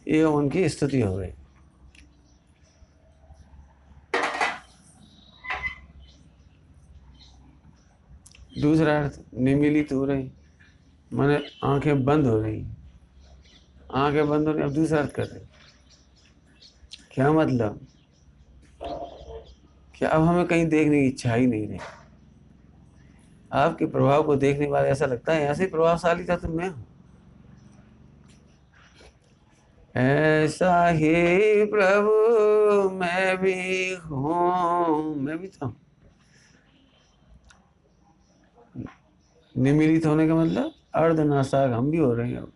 ये उनकी स्तुति हो गई। दूसरा अर्थ निमीलित हो रही, माने आंखें बंद हो रही, आंखें बंद हो रही। अब दूसरा अर्थ कर रहे, क्या मतलब? क्या अब हमें कहीं देखने की इच्छा ही नहीं रही। आपके प्रभाव को देखने के बाद ऐसा लगता है ऐसे प्रभावशाली था तो मैं हूं। ऐसा ही प्रभु मैं भी हूं, मैं भी था। निमिलित होने का मतलब अर्धनासाक हम भी हो रहे हैं।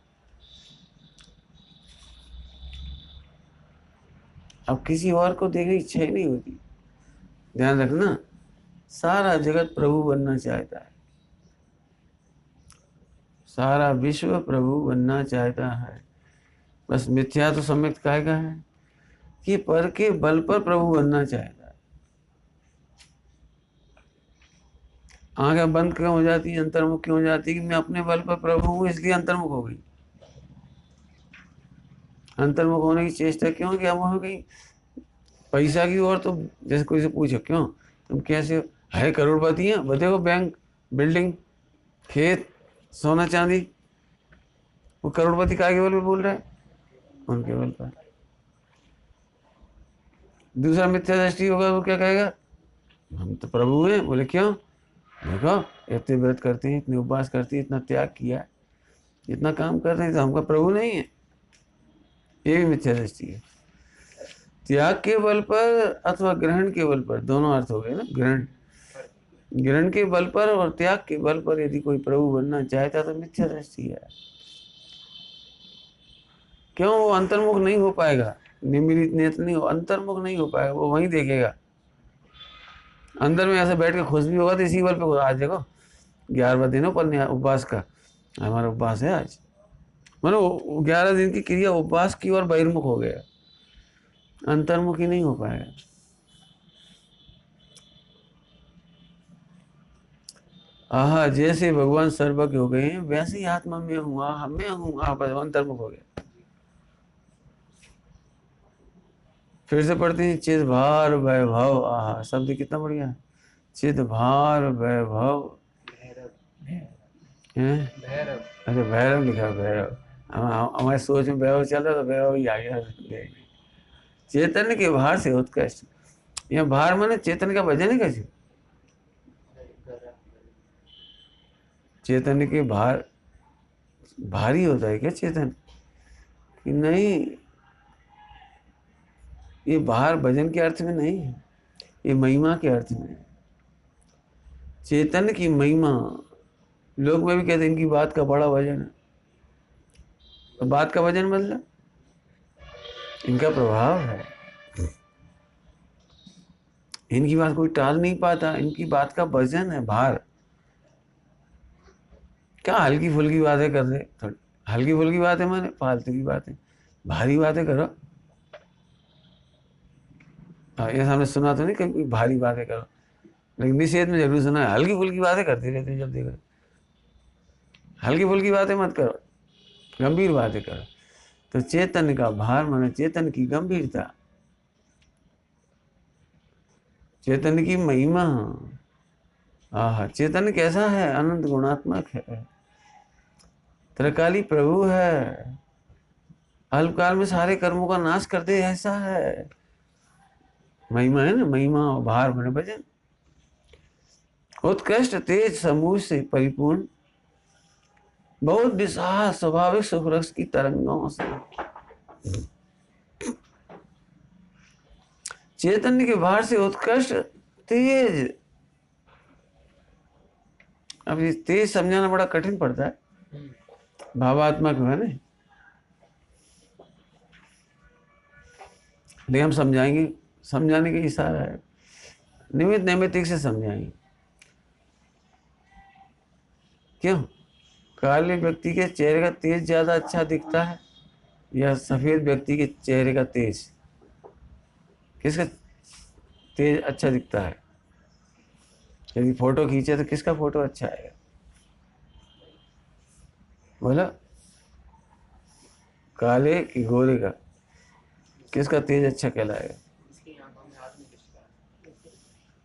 अब किसी और को देखने की इच्छा ही नहीं होती। ध्यान रखना, सारा जगत प्रभु बनना चाहता है, सारा विश्व प्रभु बनना चाहता है। बस मिथ्या तो सम्यक काय का है कि पर के बल पर प्रभु बनना चाहता है। आंखें बंद क्यों हो जाती है, अंतर्मुख क्यों हो जाती है कि मैं अपने बल पर प्रभु हूं इसलिए अंतर्मुख हो गई। अंतर्मुख होने की चेष्टा क्यों कि हम कहीं पैसा की ओर, तो जैसे कोई से पूछो क्यों तुम कैसे हो, है करोड़पति हैं, देखो बैंक, बिल्डिंग, खेत, सोना चांदी। वो करोड़पति काय के बल पर बोल रहा है? उनके बल पर। दूसरा मिथ्या दृष्टि होगा, वो क्या कहेगा? हम तो प्रभु हैं। बोले क्यों? देखो इतने व्रत करते हैं, इतने उपवास करते हैं, इतना त्याग किया, इतना काम कर रहे हैं, तो हमका प्रभु नहीं है। ये भी मिथ्या दृष्टि है। त्याग के बल पर अथवा ग्रहण के बल पर, दोनों अर्थ हो गए ना। ग्रहण के बल पर और त्याग के बल पर यदि कोई प्रभु बनना चाहता तो मिथ्या दृष्टि है। क्यों? वो अंतर्मुख नहीं हो पाएगा, निमिलित नेत्र नहीं हो, अंतर्मुख नहीं हो पाएगा। वो वहीं देखेगा, अंदर में ऐसे बैठ के खुश भी होगा तो इसी बल पे। आज देखो 11वां दिन हो पर उपवास का, हमारा उपवास है आज, मतलब 11 दिन की क्रिया उपवास की और बहिर्मुख हो गया, अंतर्मुख ही नहीं हो पाएगा। आहा, जैसे भगवान सर्वज्ञ हो गए हैं वैसे ही आत्मा में हूँ, आहा मैं हूँ, आहा अंतर्मुख हो गया। फिर से पढ़ते हैं, चिद भार वैभव, आहा शब्द कितना बढ़िया है, चिद भार वैभव है। अच्छा भैरव लिखा, भैरव। हमारे सोच में वैभव चल रहा, तो वैभव ही आ गया। चेतन के भार से उत्कृष्ट, यह भार माने चेतन का वजन है कैसे? चेतन के भार, भारी होता है क्या चेतन? कि नहीं, ये भार वजन के अर्थ में नहीं है, ये महिमा के अर्थ में है। चेतन की महिमा, लोग में भी कहते हैं इनकी बात का बड़ा वजन है। तो बात का वजन मतलब इनका प्रभाव है, इनकी बात कोई टाल नहीं पाता, इनकी बात का वजन है, भार। क्या हल्की फुल्की बातें कर रहे, हल्की फुल्की बातें माने फालतू की बातें, भारी बातें करो। ये हमने सुना तो नहीं कहीं कोई भारी बातें करो, लेकिन निषेध में जरूर सुना है हल्की फुल्की बातें करते रहते हैं। जब देखो हल्की फुल्की बातें मत करो, गंभीर बातें करो। तो चेतन का भार माने चेतन की गंभीरता, चेतन की महिमा। आह, चेतन कैसा है? अनंत गुणात्मक है, त्रिकाली प्रभु है, अल्पकाल में सारे कर्मों का नाश कर दे, ऐसा है। महिमा है ना, महिमा और भार माने भजन। उत्कृष्ट तेज समूह से परिपूर्ण, बहुत विशाल स्वाभाविक सुख रस की तरंगों से, चैतन्य के भार से उत्कृष्ट तेज। अब ये तेज समझाना बड़ा कठिन पड़ता है, भावात्मक है ना, लेकिन हम समझाएंगे, समझाने का इशारा है, निमित्त नैमित्तिक से समझाएंगे। क्यों? काले व्यक्ति के चेहरे का तेज ज्यादा अच्छा दिखता है या सफेद व्यक्ति के चेहरे का तेज? किसका तेज अच्छा दिखता है? यदि फोटो खींचे तो किसका फोटो अच्छा आएगा? बोला काले कि गोरे का? किसका तेज अच्छा कहलाएगा?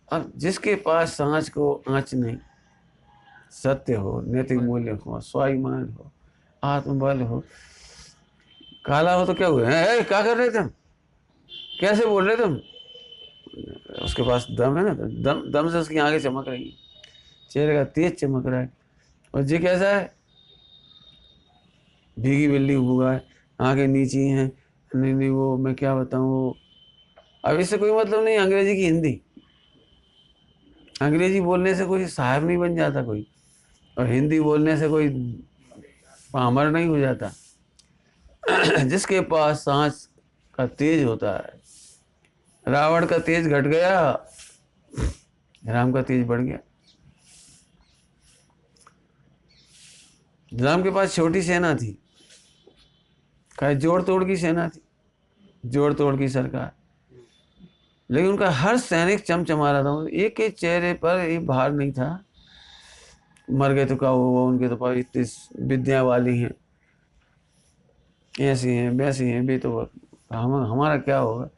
अब जिसके पास सांच को आँच नहीं, सत्य हो, नैतिक मूल्य हो, स्वाभिमान हो, आत्मबल हो, काला हो तो क्या हुआ? क्या कर रहे तुम, कैसे बोल रहे तुम? उसके पास दम है ना, दम दम से उसकी आंखें चमक रही है, चेहरे का तेज चमक रहा है। और जी कैसा है? भीगी बिल्ली हुआ है, आंखें नीची हैं, नहीं नहीं वो मैं क्या बताऊँ वो। अब इससे कोई मतलब नहीं अंग्रेजी की हिंदी, अंग्रेजी बोलने से कोई साहब नहीं बन जाता कोई, और हिंदी बोलने से कोई पामर नहीं हो जाता। जिसके पास सांस का तेज होता है, रावण का तेज घट गया, राम का तेज बढ़ गया। राम के पास छोटी सेना थी, क्या जोड़ तोड़ की सेना थी, जोड़ तोड़ की सरकार, लेकिन उनका हर सैनिक चमचमा रहा था, एक के चेहरे पर एक भार नहीं था। मर गए तो क्या हुआ, उनके तो पास इतनी विद्या वाली हैं, ऐसी हैं वैसी हैं, भी तो हमारा क्या होगा?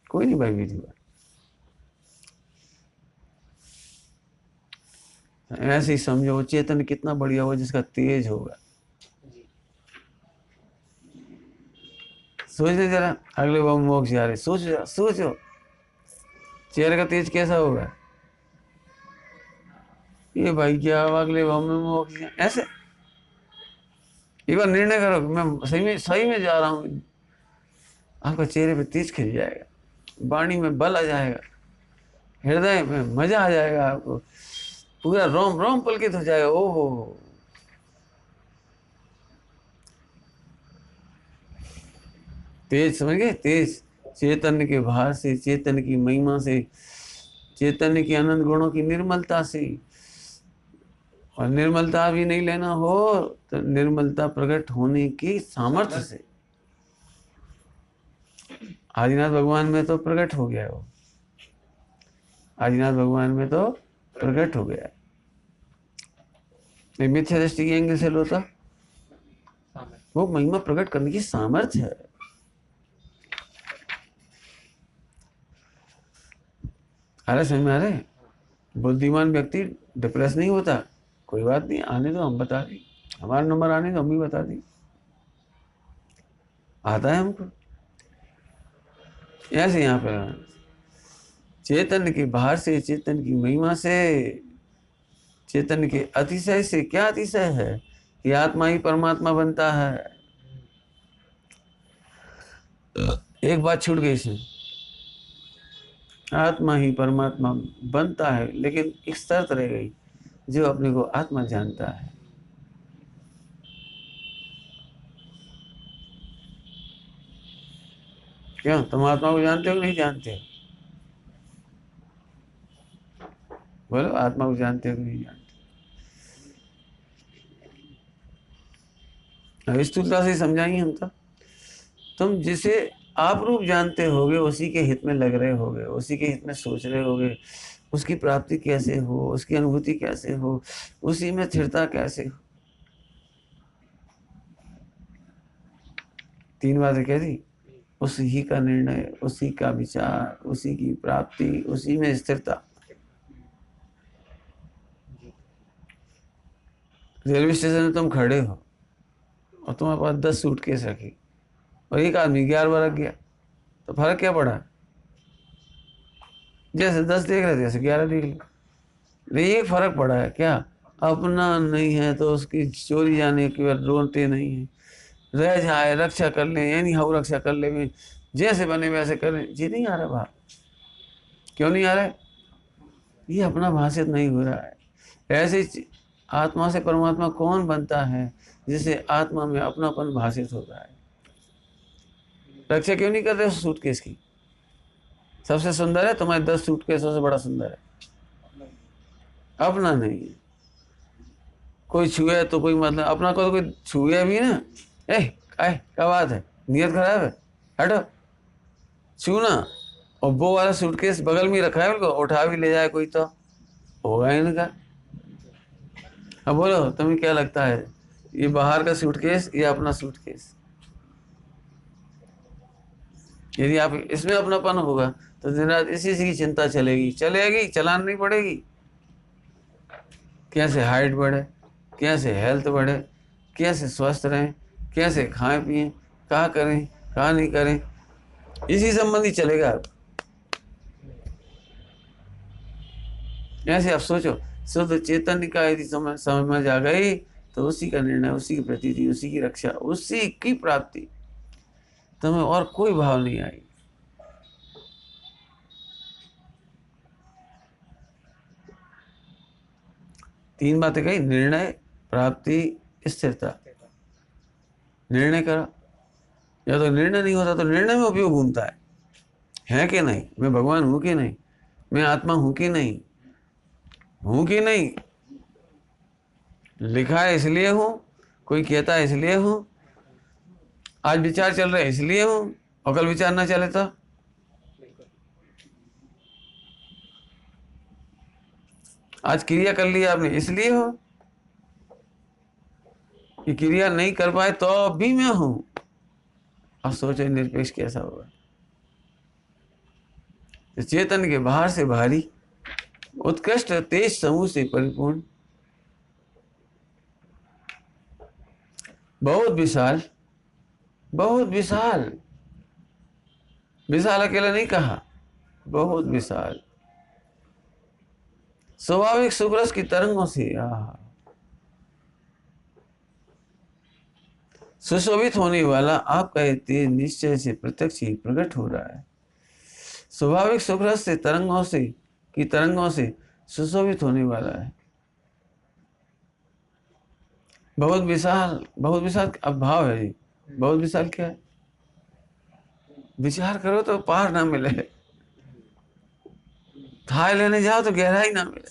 कोई नहीं भाई विधि। ऐसे ही समझो चेतन कितना बढ़िया होगा जिसका तेज होगा। सोचने जरा, अगले बार मोक्ष जा रहे, सोचो सोचो चेहरे का तेज कैसा होगा। ये भाई क्या अगले बार में मोक्ष, ऐसे एक बार निर्णय करो मैं सही में जा रहा हूँ, आपका चेहरे पे तेज खिल जाएगा, वाणी में बल आ जाएगा, हृदय में मजा आ जाएगा, आपको पूरा रोम रोम पुलकित हो जाएगा। ओहो, तेज समझ गए? तेज चैतन्य के भार से, चैतन्य की महिमा से, चैतन्य की अनंत गुणों की निर्मलता से। और निर्मलता भी नहीं लेना हो तो निर्मलता प्रकट होने की सामर्थ्य से। आदिनाथ भगवान में तो प्रकट हो गया, वो आदिनाथ भगवान में तो प्रकट हो गया। मिथ्या दृष्टि के एंगल से लो तो वो महिमा प्रकट करने की सामर्थ्य है। अरे समझ में आ रहे? बुद्धिमान व्यक्ति डिप्रेस नहीं होता, कोई बात नहीं, आने दो, हम बता दें, हमारा नंबर आने दो, हम भी बता दें, आता है हमको। ऐसे यहाँ पर चेतन के बाहर से, चेतन की महिमा से, चेतन के अतिशय से। क्या अतिशय है कि आत्मा ही परमात्मा बनता है। एक बात छूट गई इसमें, आत्मा ही परमात्मा बनता है, लेकिन एक शर्त रह गई, जो अपने को आत्मा जानता है। क्यों, तुम आत्मा को जानते हो कि नहीं जानते हो? बोलो, आत्मा को जानते हो कि नहीं जानते? अब स्थूलता से समझाएंगे हम तो। तुम जिसे आप रूप जानते होगे उसी के हित में लग रहे होगे, उसी के हित में सोच रहे होगे, उसकी प्राप्ति कैसे हो, उसकी अनुभूति कैसे हो, उसी में स्थिरता कैसे हो। 3 बातें कह दी, उसी का निर्णय, उसी का विचार, उसी की प्राप्ति, उसी में स्थिरता। रेलवे स्टेशन में तुम खड़े हो और तुम्हारे पास 10 सूटकेस रखी और एक आदमी 11 रख गया, तो फर्क क्या पड़ा? जैसे 10 देख रहे थे जैसे 11 देख लो। ये फर्क पड़ा है क्या? अपना नहीं है तो उसकी चोरी जाने की बार रोते नहीं है, रह जाए रक्षा कर ले, यानी हाउ रक्षा कर ले, जैसे बने वैसे करें। जी नहीं आ रहा भाव, क्यों नहीं आ रहा है? ये अपना भाषित नहीं हो रहा है। ऐसे आत्मा से परमात्मा कौन बनता है? जिसे आत्मा में अपनापन भाषित होता है। रक्षा क्यों नहीं कर रहे उस सूटकेस की? सबसे सुंदर है, तुम्हारे 10 सूटकेसों से बड़ा सुंदर है। अपना नहीं है, कोई छुए तो कोई मतलब, अपना को तो कोई छुए भी ना, क्या बात है, नियत खराब है, हटो, छूना। और वो वाला सूटकेस बगल में रखा है, उनको उठा भी ले जाए कोई तो होगा इनका। अब बोलो तुम्हें क्या लगता है, ये बाहर का सूटकेस या अपना सूटकेस? यदि आप इसमें अपनापन होगा तो दिन रात इसी की चिंता चलेगी, चलानी नहीं पड़ेगी। कैसे हाइट बढ़े, कैसे हेल्थ बढ़े, कैसे स्वस्थ रहें, कैसे खाएं पिएं, कहाँ करें कहाँ नहीं करें, इसी संबंधी चलेगा आप। ऐसे आप सोचो, शुद्ध चैतन्य का यदि समझ में आ गई तो उसी का निर्णय, उसी की प्रतीति, उसी की रक्षा, उसी की प्राप्ति, तुम्हें और कोई भाव नहीं आई। तीन बातें कही, निर्णय, प्राप्ति, स्थिरता। निर्णय करा, या तो निर्णय नहीं होता तो निर्णय में उपयोग घूमता है कि नहीं, मैं भगवान हूं कि नहीं, मैं आत्मा हूं कि नहीं, हूं कि नहीं, लिखा है इसलिए हूं, कोई कहता है इसलिए हूं, आज विचार चल रहे इसलिए हूं, और कल विचार ना चले तो आज क्रिया कर ली आपने इसलिए हो, कि क्रिया नहीं कर पाए तो भी मैं हूं। अब सोचो निरपेक्ष कैसा होगा। तो चेतन के बाहर से भारी, उत्कृष्ट तेज समूह से परिपूर्ण, बहुत विशाल, बहुत विशाल, विशाल अकेला नहीं कहा, बहुत विशाल, स्वाभाविक सुग्रस की तरंगों से सुशोभित होने वाला आपका ये तेज निश्चय से प्रत्यक्ष ही प्रकट हो रहा है। स्वाभाविक सुग्रस से तरंगों से सुशोभित होने वाला है। बहुत विशाल अब भाव है जी। बहुत विशाल क्या है? विचार करो तो पार ना मिले, थाह लेने जाओ तो गहराई ना मिले,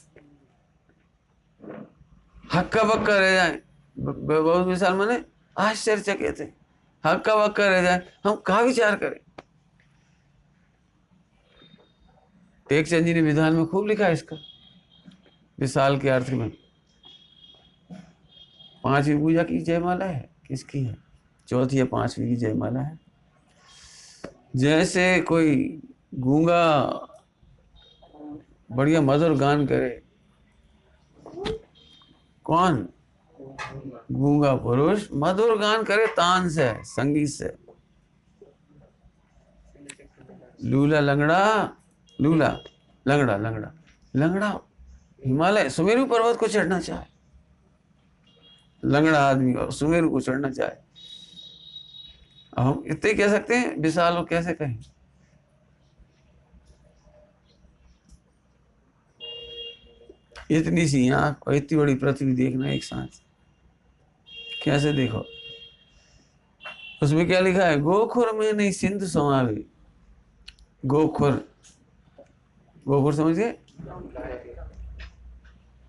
हक्का बक्का रह जाए। बहुत विशाल माने आश्चर्यचकित है, हक्का बक्का रह जाए, हम कहाँ विचार करें। टेकचंद जी ने विधान में खूब लिखा है इसका, विशाल के अर्थ में। 5वीं पूजा की जयमाला है, किसकी है? 4थी या 5वीं की जयमाला है। जैसे कोई गूंगा बढ़िया मधुर गान करे, कौन? गूंगा पुरुष मधुर गान करे तान से, संगीत से। लूला लंगड़ा हिमालय सुमेरु पर्वत को चढ़ना चाहे, लंगड़ा आदमी और सुमेरु को चढ़ना चाहे। अब हम इतने कह सकते हैं, विशाल हो कैसे कहें? इतनी सी आंख और इतनी बड़ी पृथ्वी देखना एक साथ, कैसे देखो। उसमें क्या लिखा है? गोखुर में नहीं सिंधु समावे। गोखुर समझिए,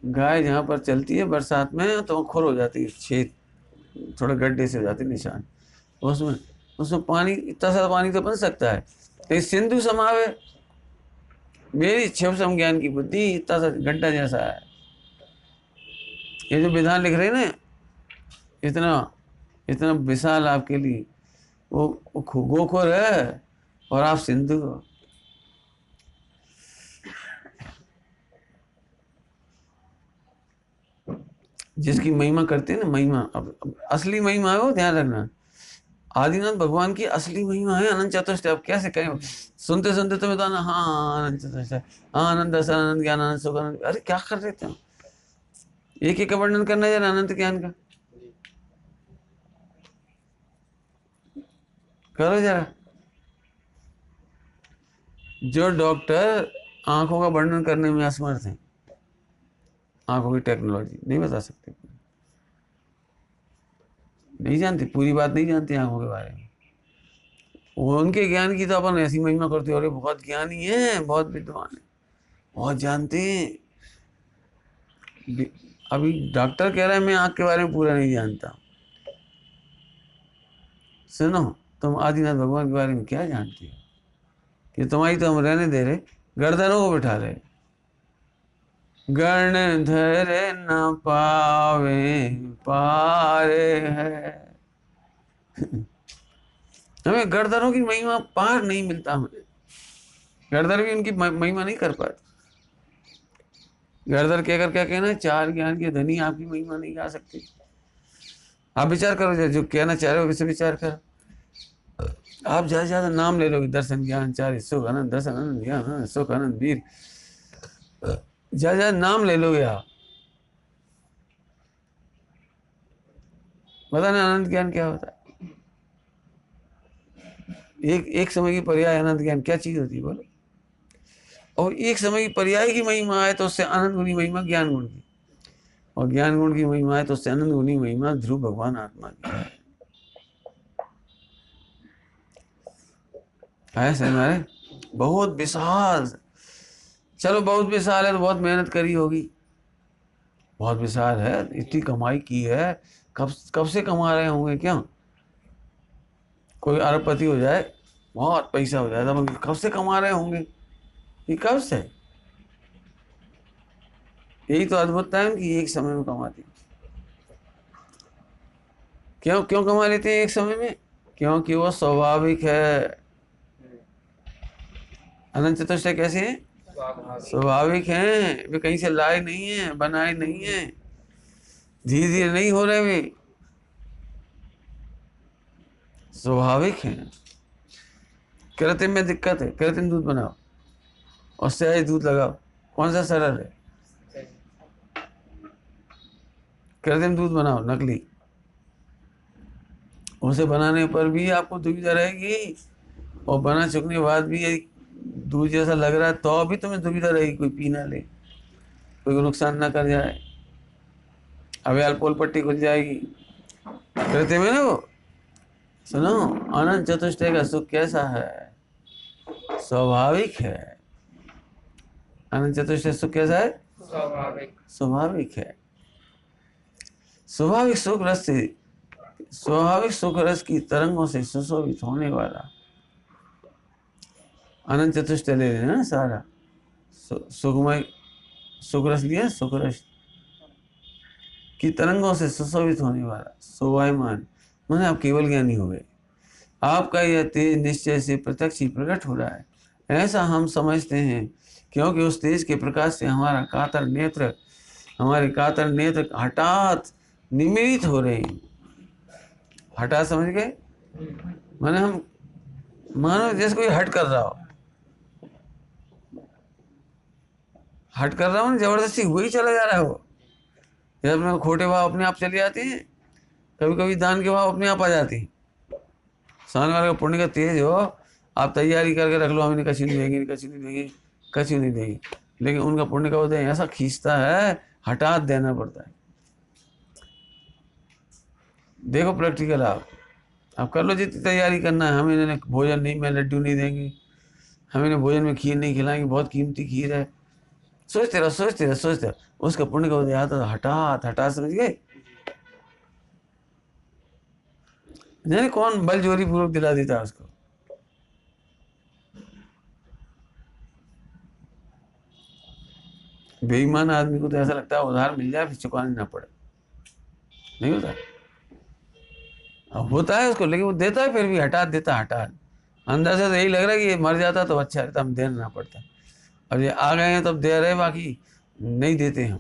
गाय जहां पर चलती है बरसात में तो खुर हो जाती है, छेद, थोड़े गड्ढे से हो जाते निशान। उसमें पानी, इतना सारा पानी तो बन सकता है, तो सिंधु समावे, मेरी शिव ज्ञान की बुद्धि इतना सा गड्ढा जैसा है। ये जो विधान लिख रहे हैं ना, इतना विशाल आपके लिए, वो गोखुर है और आप सिंधु हो। जिसकी महिमा करते हैं ना, महिमा अब असली महिमा है वो, ध्यान रखना। आदिनाथ भगवान की असली महिमा है अनंत चतुष्टय। अब कैसे कहें, सुनते सुनते तुम्हें तो हाँ अनंत चतुष्टय, हाँ आनंद, आनंद ज्ञान, आनंद सुख, आनंद। अरे क्या कर रहे थे? एक एक का वर्णन करना है अनंत ज्ञान का, करो जरा। जो डॉक्टर आंखों का वर्णन करने में असमर्थ हैं, आंखों की टेक्नोलॉजी नहीं बता सकते, नहीं जानते, पूरी बात नहीं जानते आंखों के बारे में। उनके ज्ञान की तो अपन ऐसी महिमा करते हो, अरे बहुत ज्ञानी है, बहुत विद्वान है, बहुत जानते हैं। अभी डॉक्टर कह रहा है मैं आंख के बारे में पूरा नहीं जानता। सुनो, तुम आदिनाथ भगवान के बारे में क्या जानते हो? कि तुम्हारी तो हम रहने दे रहे, गर्दनों को बिठा रहे। गण धर न पावे पारे है। हमें गणधरों की महिमा पार नहीं मिलता, हमें गणधर भी उनकी महिमा नहीं कर पाते। गणधर कहकर क्या कहना है, चार ज्ञान के धनी आपकी महिमा नहीं गा सकते। आप विचार करो, जो कहना चाह रहे हो वैसे विचार करो। आप ज्यादा से ज्यादा नाम ले लोगे, दर्शन ज्ञान चार सुख आनंद, दर्शन आनंद ज्ञान सुख आनंद वीर, ज्यादा ज्यादा नाम ले लोगे आप। पता नहीं आनंद ज्ञान क्या होता है। एक समय की पर्याय आनंद ज्ञान क्या चीज होती है बोलो। और एक समय की पर्याय की महिमा है तो उससे आनंद गुणी महिमा ज्ञान गुण की, और ज्ञान गुण की महिमा है तो उससे आनंद गुणी महिमा ध्रुव भगवान आत्मा की है। सही मारे बहुत विशाल, चलो बहुत विशाल है तो बहुत मेहनत करी होगी, बहुत विशाल है, इतनी कमाई की है, कब से कमा रहे होंगे क्या। कोई अरबपति हो जाए, बहुत पैसा हो जाए, तब कब से कमा रहे होंगे, ये कब से। यही तो अद्भुतता है कि एक समय में कमाते। क्यों क्यों कमा लेते हैं एक समय में, क्योंकि वो स्वाभाविक है। अनंत चतुष्टय कैसे हैं, स्वाभाविक हैं, वे कहीं से लाए नहीं है, बनाए नहीं है, धीरे धीरे नहीं हो रहे, वे स्वाभाविक हैं। कृत्रिम में दिक्कत है, कृत्रिम दूध बनाओ और सहज दूध लगाओ, कौन सा सरल है। कृत्रिम दूध बनाओ नकली, उसे बनाने पर भी आपको दुविधा रहेगी, और बना चुकने के बाद भी दूध जैसा लग रहा है तो भी तुम्हें दुविधा रहेगी, कोई पी ना ले, कोई नुकसान ना कर जाए, अभी अल्पोल पट्टी खुल जाएगी। कृत्रिम है ना वो। सुनो, अनंत चतुष्टय का सुख कैसा है, स्वाभाविक है। अनंत चतुष्टय सुख कैसा है, स्वाभाविक है। स्वाभाविक सुख रस से, स्वाभाविक सुख रस की तरंगों से सुशोभित होने वाला अनंत चतुष्टय ले लेना ना सारा, सुखमय सुख रस लिया, सुख रस की तरंगों से सुशोभित होने वाला शोभायमान, माने आप केवल ज्ञानी हो गए। आपका यह तेज निश्चय से प्रत्यक्ष ही प्रकट हो रहा है, ऐसा हम समझते हैं, क्योंकि उस तेज के प्रकाश से हमारे कातर नेत्र हठात निमिलित हो रहे हैं। हठात समझ गए, माने हम मानो जैसे कोई हट कर रहा हो, हट कर रहा हूँ जबरदस्ती वही चला जा रहा है वो। जब में खोटे भाव अपने आप चले जाते हैं, कभी कभी दान के भाव अपने आप आ जाते हैं। सामने वाले का पुण्य का तेज हो, आप तैयारी करके रख लो, हमें कच्ची नहीं देंगे, कच्ची नहीं देंगे, कच्ची नहीं देंगे, लेकिन उनका पुण्य का उदय ऐसा खींचता है, हठात देना पड़ता है। देखो प्रैक्टिकल आप कर लो जितनी तैयारी करना है, हमें इन्होंने भोजन नहीं में लड्डू नहीं देंगे, हमें भोजन में खीर नहीं खिलाएंगे, बहुत कीमती खीर है, सोचते रहो, उसका पुण्य का उदय आता है हठात, समझ गए। नहीं कौन बल जोरी पूर्वक दिला देता है उसको। बेईमान आदमी को तो ऐसा लगता है उधार मिल जाए फिर चुकाना ना पड़े, नहीं होता। अब होता है उसको, लेकिन वो देता है फिर भी हटात देता, हटात अंदर से तो यही लग रहा है कि ये मर जाता तो अच्छा रहता, हम देना ना पड़ता। अब ये आ गए हैं तब दे रहे, बाकी नहीं देते हम,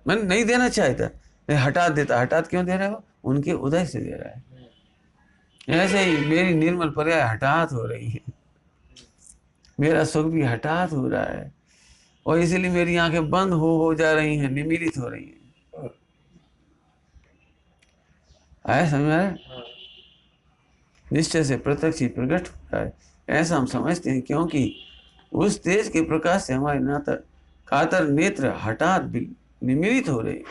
मैं नहीं देना चाहता, हटात देता। हटात क्यों दे रहे हो, उनके उदय से दे रहा है। ऐसे ही मेरी निर्मल पर्याय हठात हो रही है, मेरा सुख भी हठात हो रहा है, और इसीलिए मेरी आंखें बंद हो जा रही हैं, निमीलित हो रही हैं। आया समझ में आया, निश्चय से प्रत्यक्ष ही प्रकट होता है, ऐसा हम समझते हैं, क्योंकि उस तेज के प्रकाश से हमारे कातर नेत्र हठात निमीलित हो रहे।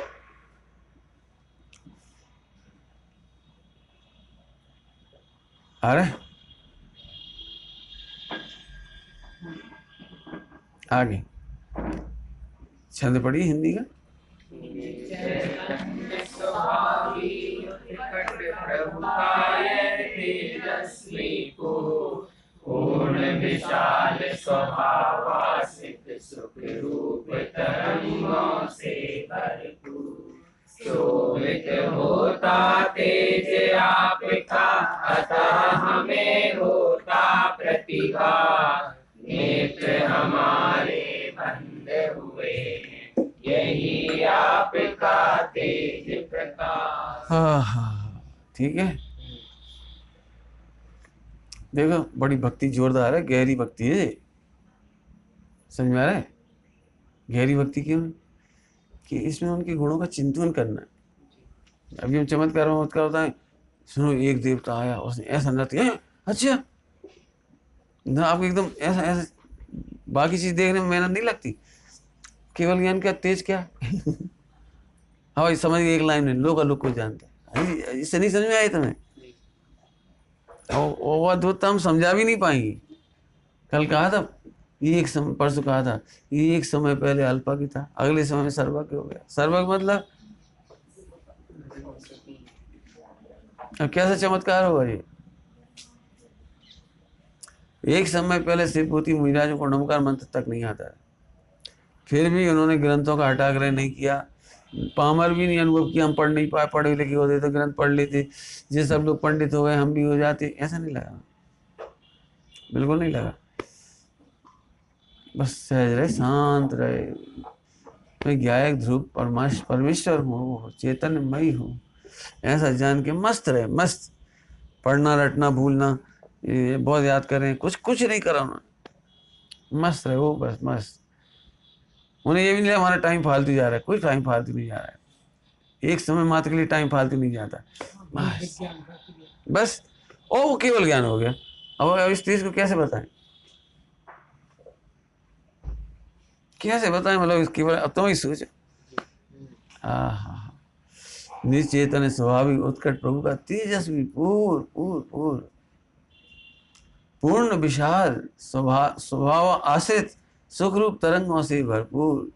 अरे आगे छंद पढ़िए हिंदी का। पूर्ण विशाल स्वभावासित सुख रूप तरंगों से भरपूर, शोभित होता तेज आपका, अतः हमें होता प्रतिभा। नेत्र हमारे बंद हुए, यही आपका तेज प्रकाश। हाँ, ठीक है। देखो बड़ी भक्ति जोरदार है, गहरी भक्ति है। समझ में आ रहा है? गहरी भक्ति क्यों? कि इसमें उनके गुणों का चिंतन करना है। अभी हम चमत्कार में क्या होता है, सुनो एक देवता आया, उसने ऐसा नृत्य किया, अच्छा ना, आपको एकदम ऐसा ऐसा बाकी चीज देखने में मेहनत नहीं लगती, केवल ज्ञान क्या तेज क्या हाँ भाई समझ गए, एक लाइन में लोग लोग को जानते हैं। इससे नहीं समझ में आए तुम्हें? और वो अद्भुतता हम समझा भी नहीं पाएंगे। कल कहा था, ये एक समय, परसों कहा था, ये एक समय पहले अल्पा की था, अगले समय में सर्वज्ञ हो गया। सर्वज्ञ मतलब अब कैसा चमत्कार होगा ये? एक समय पहले शिवभूति मुनिराजों को नमकार मंत्र तक नहीं आता है, फिर भी उन्होंने ग्रंथों का हटाग्रह नहीं किया। पामर भी नहीं अनुभव किया, हम पढ़ नहीं पाए, पढ़े लिखे होते तो ग्रंथ पढ़ लेते, जिस सब लोग पंडित हो गए हम भी हो जाते। ऐसा नहीं लगा, बिल्कुल नहीं लगा। बस सहज रहे, शांत रहे, मैं गायक ध्रुव परमेश्वर हूँ, चैतन्यमयी हूँ, ऐसा जान के मस्त रहे, मस्त। पढ़ना रटना भूलना, ये बहुत याद करें, कुछ कुछ नहीं करा उन्होंने, मस्त रहे वो, बस मस्त। उन्हें ये भी नहीं लगा हमारा टाइम फालतू जा रहा है, कोई टाइम फालतू नहीं जा रहा है, एक समय मात्र के लिए टाइम फालतू नहीं जाता, बस बस। ओ वो केवल ज्ञान हो गया। अब इस चीज को कैसे बताएं, कैसे बताएं, मतलब इस केवल, अब तुम ही सोचो। हाँ, निश्चेतन स्वाभाविक उत्कट प्रभु का तेजस्वी पूर्ण पूर्ण पूर्ण पूर्ण विशाल स्वभाव आश्रित सुखरूप तरंगों से भरपूर।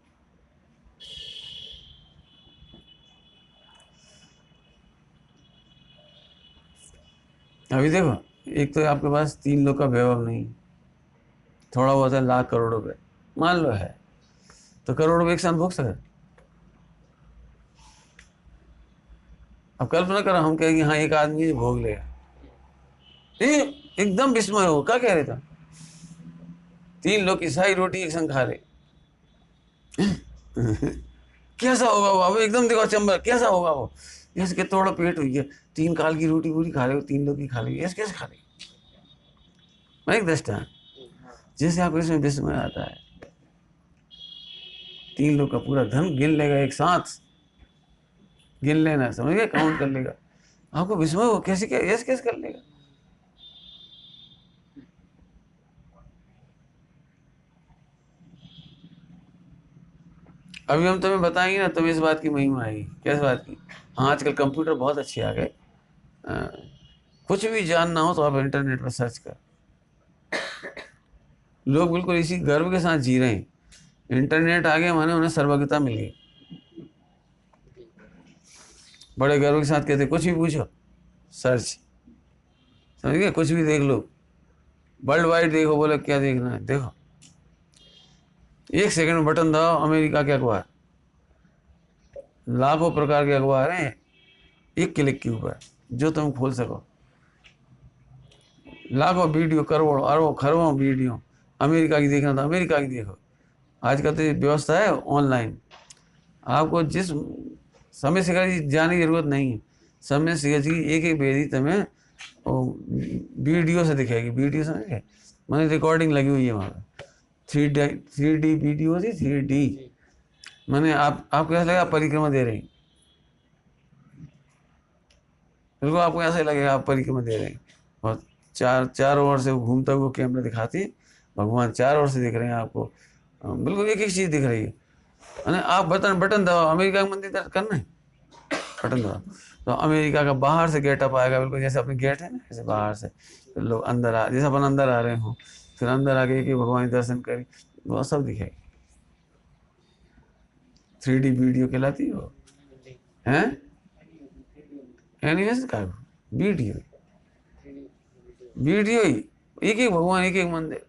अभी देखो, एक तो आपके पास 3 लोग का वैभव नहीं, थोड़ा बहुत है, लाख करोड़ रुपए मान लो है, तो करोड़ रुपए एक साथ भोग सके? अब कल्पना करो हम कहेंगे हाँ एक आदमी भोग लेगा, एकदम विस्मय हो, क्या कह रहे था, 3 लोग की शाही रोटी एक संग खा रहे कैसा होगा वो? अब एकदम देखो चंबा, कैसा होगा वो? इसके थोड़ा पेट हुई है, 3 काल की रोटी पूरी खा रहे हो, 3 लोग की खा रही है, कैसे खा रही? मैं एक दृष्टा, जैसे आपको इसमें विस्मय आता है, 3 लोग का पूरा धन गिन लेगा, एक साथ गिन लेना, समझ गए, काउंट कर लेगा, आपको विस्मय हो, कैसे क्या ऐसे कैसे कर लेगा? अभी हम तुम्हें बताएंगे ना, तुम्हें इस बात की महिमा आएगी। कैसे बात की? हाँ, आजकल कंप्यूटर बहुत अच्छे आ गए, कुछ भी जानना हो तो आप इंटरनेट पर सर्च कर। लोग बिल्कुल इसी गर्व के साथ जी रहे हैं, इंटरनेट आ गया माने उन्हें सर्वज्ञता मिल गई, बड़े गर्व के साथ कहते कुछ भी पूछो सर्च, समझ गए, कुछ भी देख लो, वर्ल्ड वाइड देखो, बोले क्या देखना है देखो, 1 सेकंड में बटन दबाओ, अमेरिका के अखबार, लाखों प्रकार के अखबार हैं, एक क्लिक के ऊपर जो तुम खोल सको, लाखों वीडियो, करोड़ों अरबों खरबों वीडियो, अमेरिका की देखना तो अमेरिका की देखो। आजकल तो व्यवस्था है ऑनलाइन, आपको जिस समय से जाने की जरूरत नहीं है, समय से एक एक बेरी तुम्हें वीडियो से दिखेगी, वीडियो समझ गए, मैंने रिकॉर्डिंग लगी हुई है वहाँ पर, 3D वीडियो थी, 3D, मैंने आपको ऐसा लगा आप परिक्रमा दे रहे हैं, बिल्कुल आपको ऐसा ही लगेगा आप परिक्रमा दे रहे हैं, और चार ओर से घूमता हुआ कैमरा दिखाती है, भगवान 4 ओर से दिख रहे हैं आपको, बिल्कुल एक एक चीज दिख रही है। आप बटन दबाओ, अमेरिका का मंदिर करना है, बटन दबाओ तो अमेरिका का बाहर से गेटअप आएगा, बिल्कुल जैसे अपने गेट है ना, ऐसे बाहर से, फिर लोग अंदर जैसे अपन अंदर आ रहे हो, फिर अंदर आके एक भगवान दर्शन करें, वो सब दिखेगा। 3D वीडियो कहलाती है वो, है एनिमेशन का वीडियो, वीडियो ही, एक एक भगवान, एक एक मंदिर,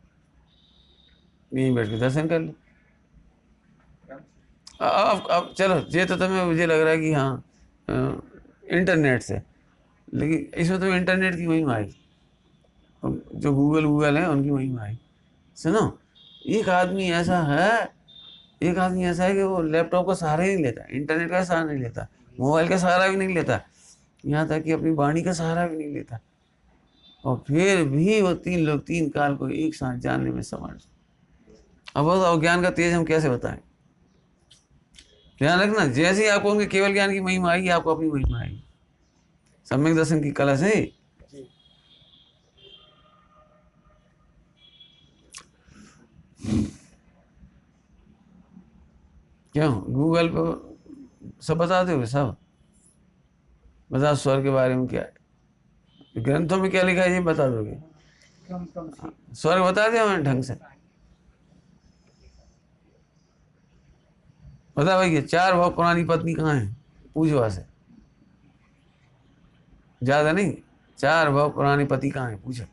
यहीं बैठ के दर्शन कर लो। अब चलो, ये तो तुम्हें मुझे लग रहा है कि हाँ इंटरनेट से, लेकिन इसमें तो इंटरनेट की महिमा आई, जो गूगल है उनकी महिमा आई। सुनो, एक आदमी ऐसा है कि वो लैपटॉप का सहारा ही नहीं लेता, इंटरनेट का सहारा नहीं लेता, मोबाइल का सहारा भी नहीं लेता, यहाँ तक कि अपनी वाणी का सहारा भी नहीं लेता, और फिर भी वो 3 लोग 3 काल को एक साथ जानने में समर्थ। अब बताओ ज्ञान का तेज हम कैसे बताएं? ध्यान रखना, जैसे ही आपको उनके केवल ज्ञान की महिमा आएगी, आपको अपनी महिमा आएगी, सम्यक दर्शन की कला से। क्यों गूगल पे सब बता दोगे? सब बता, स्वर्ग के बारे में क्या है, ग्रंथों में क्या लिखा है ये बता दोगे? स्वर्ग बता दिया मैंने ढंग से। बता भाई, ये 4 भाव पुरानी पत्नी कहाँ है? पूछ वहां से, ज्यादा नहीं, 4 भाव पुरानी पति कहाँ है पूछो,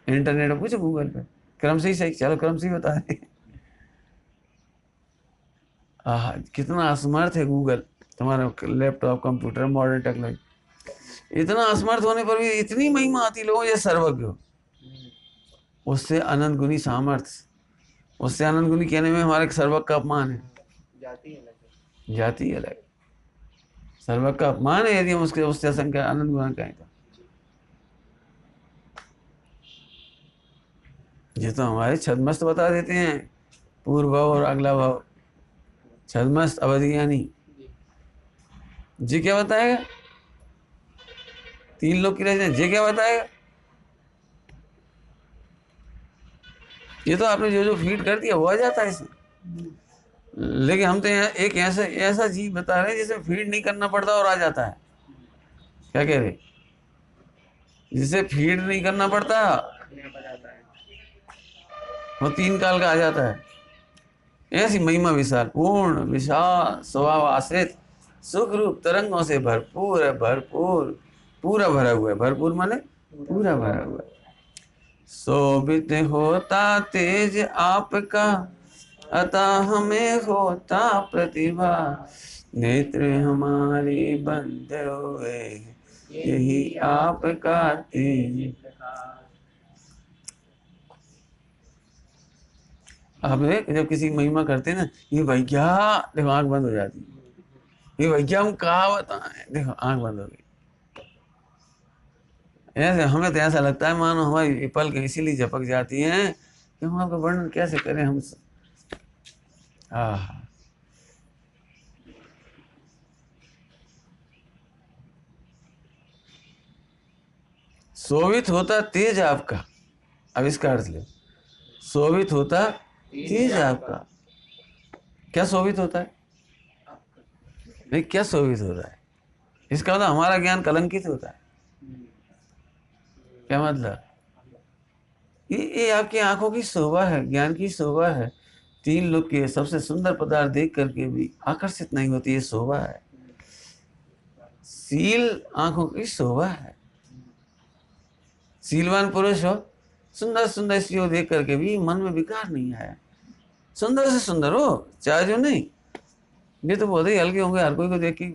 इंटरनेट में पूछो, गूगल पे, क्रम से ही सही, चलो क्रम से ही बता दे। कितना असमर्थ है गूगल, तुम्हारा लैपटॉप कंप्यूटर मॉडर्न टेक्नोलॉजी, इतना असमर्थ होने पर भी इतनी महिमा आती लोगों, ये सर्वज्ञ हो, उससे अनंत गुनी सामर्थ्य, उससे अनंत गुनी कहने में हमारे सर्वज्ञ का अपमान है, जाति अलग, सर्वज्ञ का अपमान है यदि हम उससे असंख्य अनंत गुना कहें तो। ये तो हमारे छदमस्त बता देते हैं, पूर्व भाव और अगला भाव, छदमस्त अवधि यानी जी क्या बताएगा? 3 लोग की रचना जी क्या बताएगा? ये तो आपने जो फीड कर दिया वो आ जाता है इसमें, लेकिन हम तो यहाँ एक ऐसा जीव बता रहे हैं जिसे फीड नहीं करना पड़ता और आ जाता है। क्या कह रहे? जिसे फीड नहीं करना पड़ता वो 3 काल का आ जाता है। ऐसी महिमा विशाल, पूर्ण विशाल स्वभाव आश्रित, सुख रूप तरंगों से भरपूर है, भरपूर, पूरा भरा हुआ है, भरपूर माने पूरा भरा हुआ है। शोभित होता तेज आपका, अतः हमें होता प्रतिभा, नेत्र हमारे बंद हुए, यही आपका तेज। अब जब किसी की महिमा करते ना, ये भैया देखो आंख बंद हो जाती, ये भैया हम कहा बताएं, देखो आंख बंद हो गई। ऐसे हमें तो ऐसा लगता है मानो हमारी पलक इसीलिए झपक जाती हैं कि हम आपका वर्णन कैसे करें हम। शोभित होता तेज आपका, अब इसका अर्थ ले, शोभित होता तेज आपका, क्या शोभित होता है? नहीं, क्या शोभित होता है? इसका मतलब हमारा ज्ञान कलंकित होता है, क्या मतलब? ये आपकी आंखों की शोभा है, ज्ञान की शोभा है, 3 लोग के सबसे सुंदर पदार्थ देख करके भी आकर्षित नहीं होती, ये शोभा है। सील आंखों की शोभा है, सीलवान पुरुष हो, सुंदर सुंदर स्त्री देख करके भी मन में विकार नहीं आया, सुंदर से सुंदर हो, चाहे जो नहीं, ये तो बहुत ही हल्के होंगे, हर कोई को देख के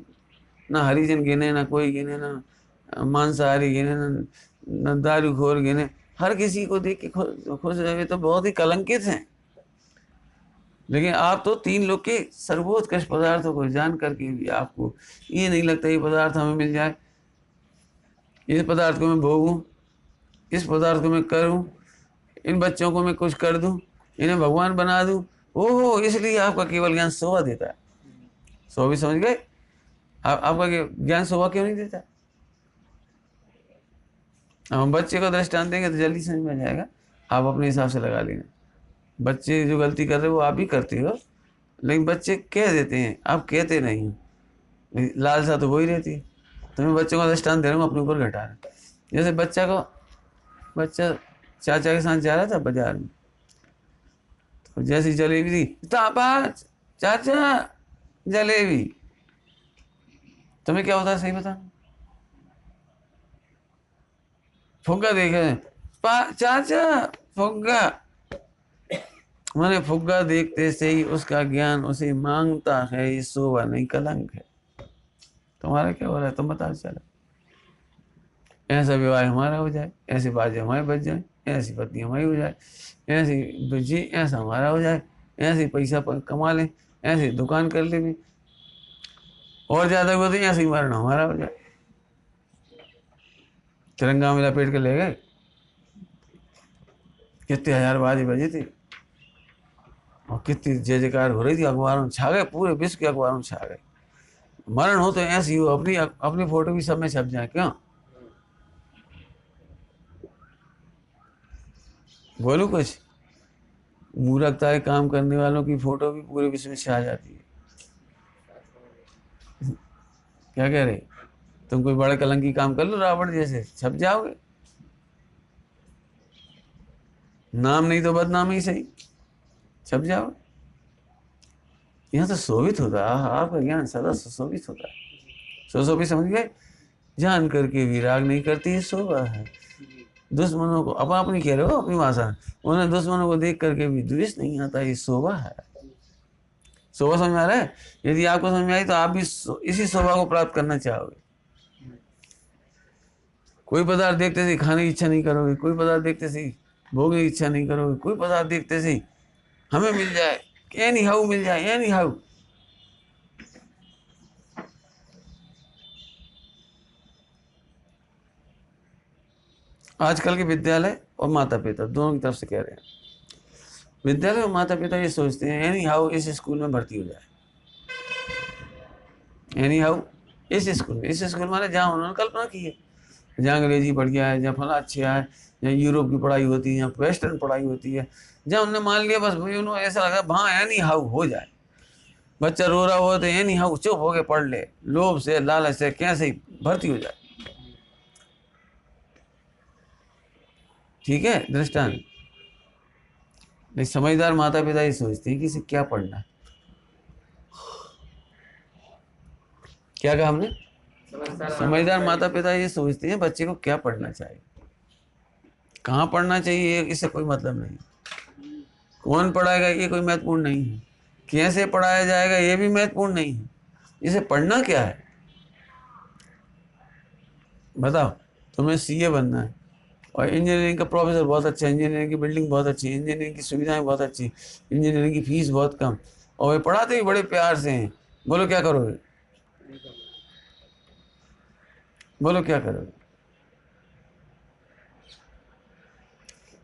ना हरिजन गिने, ना कोई गिने, ना मांसाहारी गिने, ना दारूखोर गिने, हर किसी को देख के खुश रहे, तो बहुत ही कलंकित हैं। लेकिन आप तो 3 लोग के सर्वोत्कृष्ट पदार्थों को जान करके भी आपको ये नहीं लगता ये पदार्थ हमें मिल जाए, इस पदार्थ को मैं भोगूं, इस पदार्थ को मैं करूं, इन बच्चों को मैं कुछ कर दूं, इन्हें भगवान बना दूं। ओहो, इसलिए आपका केवल ज्ञान शोभा देता है। शोभा भी समझ गए? आपका ज्ञान शोभा क्यों नहीं देता? हम बच्चे को दृष्टांत देंगे तो जल्दी समझ में आ जाएगा, आप अपने हिसाब से लगा लेंगे। बच्चे जो गलती कर रहे हो वो आप भी करते हो, लेकिन बच्चे कह देते हैं, आप कहते नहीं हो, लालसा तो वही रहती है। तो मैं बच्चों का दृष्टांत दे रहा हूँ, अपने ऊपर घटा रहा हूँ। जैसे बच्चा चाचा के साथ जा रहा था बाजार में, तो जैसी जलेबी थी, चाचा जलेबी, तुम्हें क्या होता है सही बता? फुग्गा देखे, चाचा फुग्गा, मैंने फुग्गा देखते से ही उसका ज्ञान उसे मांगता है, ये शोभा नहीं कलंक है। तुम्हारा क्या हो रहा है तुम बताओ? चलो ऐसा विवाह हमारा हो जाए, ऐसे बाजे हमारे बच जाए, ऐसी पत्नी हमारी हो जाए, ऐसी बच्ची ऐसा हमारा हो जाए, ऐसे पैसा कमा लें, ऐसी दुकान कर ले भी, और ज़्यादा हुआ तो ऐसे ही मरण हमारा हो जाए। तिरंगा में लपेट के ले गए, कितने हजार बाजे बजे थे और कितनी जय जयकार हो रही थी, अखबारों में छा गए, पूरे विश्व के अखबारों में छा गए। मरण हो तो ऐसे ही हो, अपनी अपनी फोटो भी सब में छप जाए, क्यों? बोलूं कुछ? मूर्खता के काम करने वालों की फोटो भी पूरे विश्व में छा जाती है। क्या कह रहे? तुम कोई बड़े कलंकी काम कर लो, रावण जैसे छप जाओगे। नाम नहीं तो बदनामी सही, छप जाओ। यहाँ तो शोभित होता है, आपका ज्ञान सदा सुशोभित होता है। सुशोभित समझ गए? जान करके विराग नहीं करती है, शोभा है। दुश्मनों को, अब आप नहीं कह रहे हो अपनी भाषा, उन्हें दुश्मनों को देख करके भी द्वेष नहीं आता, ये शोभा है। शोभा समझ में आ रहा है? यदि आपको समझ में आई तो आप भी इसी शोभा को प्राप्त करना चाहोगे। कोई पदार्थ देखते से खाने की इच्छा नहीं करोगे, कोई पदार्थ देखते से भोगने की इच्छा नहीं करोगे, कोई पदार्थ देखते से हमें मिल जाए, एनी हाउ मिल जाए, एनी हाउ। आजकल के विद्यालय और माता पिता दोनों की तरफ से कह रहे हैं, विद्यालय और माता पिता ये सोचते हैं एनी हाउ इस स्कूल में भर्ती हो जाए, एनी हाउ इस स्कूल में। इस स्कूल माने जहाँ उन्होंने कल्पना की है, जहाँ अंग्रेजी बढ़िया है, जहाँ फला अच्छा है, जहाँ यूरोप की पढ़ाई होती है, जहाँ वेस्टर्न पढ़ाई होती है, जहाँ उन्होंने मान लिया, बस भाई उन्होंने ऐसा लगा वहाँ एनी हाउ हो जाए। बच्चा रो रहा हो तो एनी हाउ चुप हो के पढ़ ले, लोभ से लालच से कैसे ही भर्ती हो जाए। ठीक है दृष्टांत। नहीं, समझदार माता पिता ये सोचते हैं कि इसे क्या पढ़ना है। क्या कहा हमने? समझदार माता पिता ये सोचते हैं बच्चे को क्या पढ़ना चाहिए, कहाँ पढ़ना चाहिए, इससे कोई मतलब नहीं। कौन पढ़ाएगा ये कोई महत्वपूर्ण नहीं है, कैसे पढ़ाया जाएगा ये भी महत्वपूर्ण नहीं है, इसे पढ़ना क्या है। बताओ, तुम्हें सीए बनना है और इंजीनियरिंग का प्रोफेसर बहुत अच्छा, इंजीनियरिंग की बिल्डिंग बहुत अच्छी, इंजीनियरिंग की सुविधाएं बहुत अच्छी, इंजीनियरिंग की फीस बहुत कम, और वे पढ़ाते भी बड़े प्यार से हैं। बोलो क्या करोगे? बोलो क्या करोगे?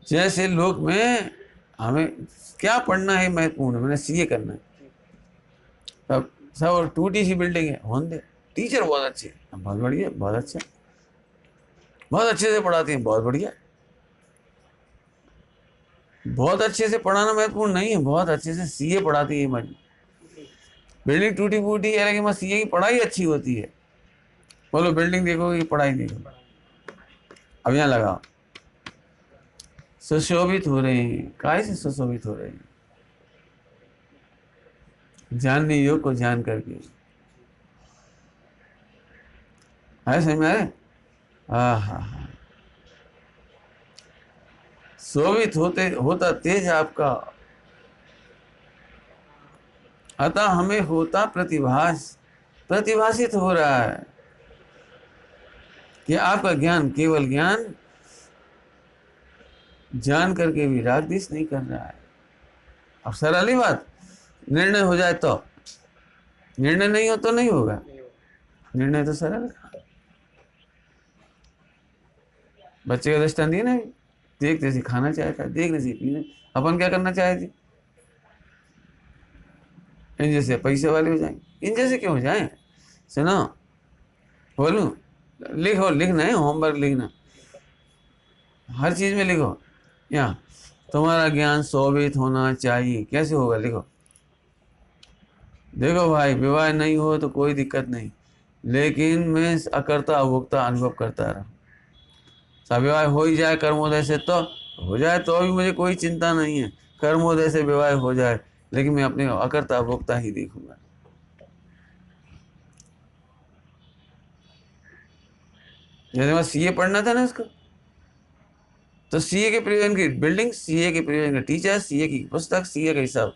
जैसे लोक में हमें क्या पढ़ना है महत्वपूर्ण है, मैंने सीए करना है, सब सब टूटी सी बिल्डिंग है, होने दे, टीचर बहुत अच्छे, बहुत बढ़िया, बहुत अच्छा, बहुत अच्छे से पढ़ाते हैं, बहुत बढ़िया। बहुत अच्छे से पढ़ाना महत्वपूर्ण नहीं है, बहुत अच्छे से सीए पढ़ाती है मैडम। बिल्डिंग टूटी फूटी है लेकिन सीए की पढ़ाई अच्छी होती है। बोलो बिल्डिंग देखो कि पढ़ाई देखो। अब यहाँ लगाओ, सुशोभित हो रहे हैं, काहे से सुशोभित हो रहे हैं? जानने योग को जान करके। है समझ में आ रहा है? हाँ, शोभित होते होता तेज आपका, अतः हमें होता प्रतिभासित हो रहा है कि आपका ज्ञान केवल ज्ञान जान करके भी राग देश नहीं कर रहा है। अब सरल ही बात, निर्णय हो जाए तो, निर्णय नहीं हो तो नहीं होगा, निर्णय तो सरल है। बच्चे का दृष्टांत दिए ना, देखते से खाना चाहता है, देखने से पीने, अपन क्या करना चाहे थे? इन जैसे पैसे वाले हो जाएंगे, इन जैसे क्यों हो जाए? सुनो, बोलूं, लिखो, लिखना है, होमवर्क लिखना, हर चीज में लिखो। यहाँ तुम्हारा ज्ञान शोभित होना चाहिए, कैसे होगा? लिखो, देखो भाई, विवाह नहीं हो तो कोई दिक्कत नहीं, लेकिन मैं अकर्ता अभोक्ता अनुभव करता रहा। विवाह हो ही जाए कर्मोदय से तो हो जाए, तो भी मुझे कोई चिंता नहीं है, कर्मोदय से विवाह हो जाए, लेकिन मैं अपने अकर्ता अभोक्ता ही देखूंगा। जैसे मैं सीए पढ़ना था ना उसको, तो सीए के प्रयोजन की बिल्डिंग, सीए के प्रयोजन का टीचर, सीए की पुस्तक, सीए का हिसाब।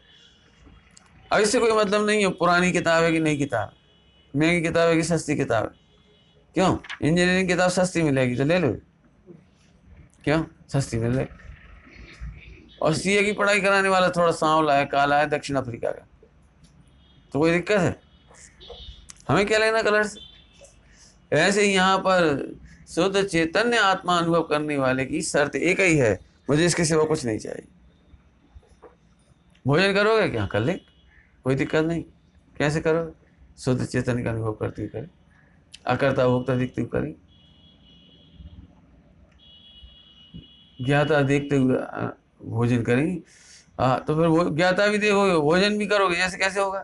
अब इससे कोई मतलब नहीं है पुरानी किताब है कि नई किताब, महंगी किताब है कि सस्ती किताब है, क्यों? इंजीनियरिंग किताब सस्ती मिलेगी तो ले लो, क्यों? सस्ती मिल रही। और सीए की पढ़ाई कराने वाला थोड़ा सांवला है, काला है, दक्षिण अफ्रीका का, तो कोई दिक्कत है? हमें क्या लेना कलर से? ऐसे ही यहाँ पर शुद्ध चैतन्य आत्मा अनुभव करने वाले की शर्त एक ही है, मुझे इसके सिवा कुछ नहीं चाहिए। भोजन करोगे क्या? कर ले, कोई दिक्कत नहीं। कैसे करोगे? शुद्ध चैतन्य का अनुभव करते हुए करें, अकर्ता भोक्ता दिखते हुए करें, ज्ञाता देखते हुए भोजन करेंगे। तो फिर वो ज्ञाता भी देखोगे, भोजन भी करोगे, ऐसे कैसे होगा?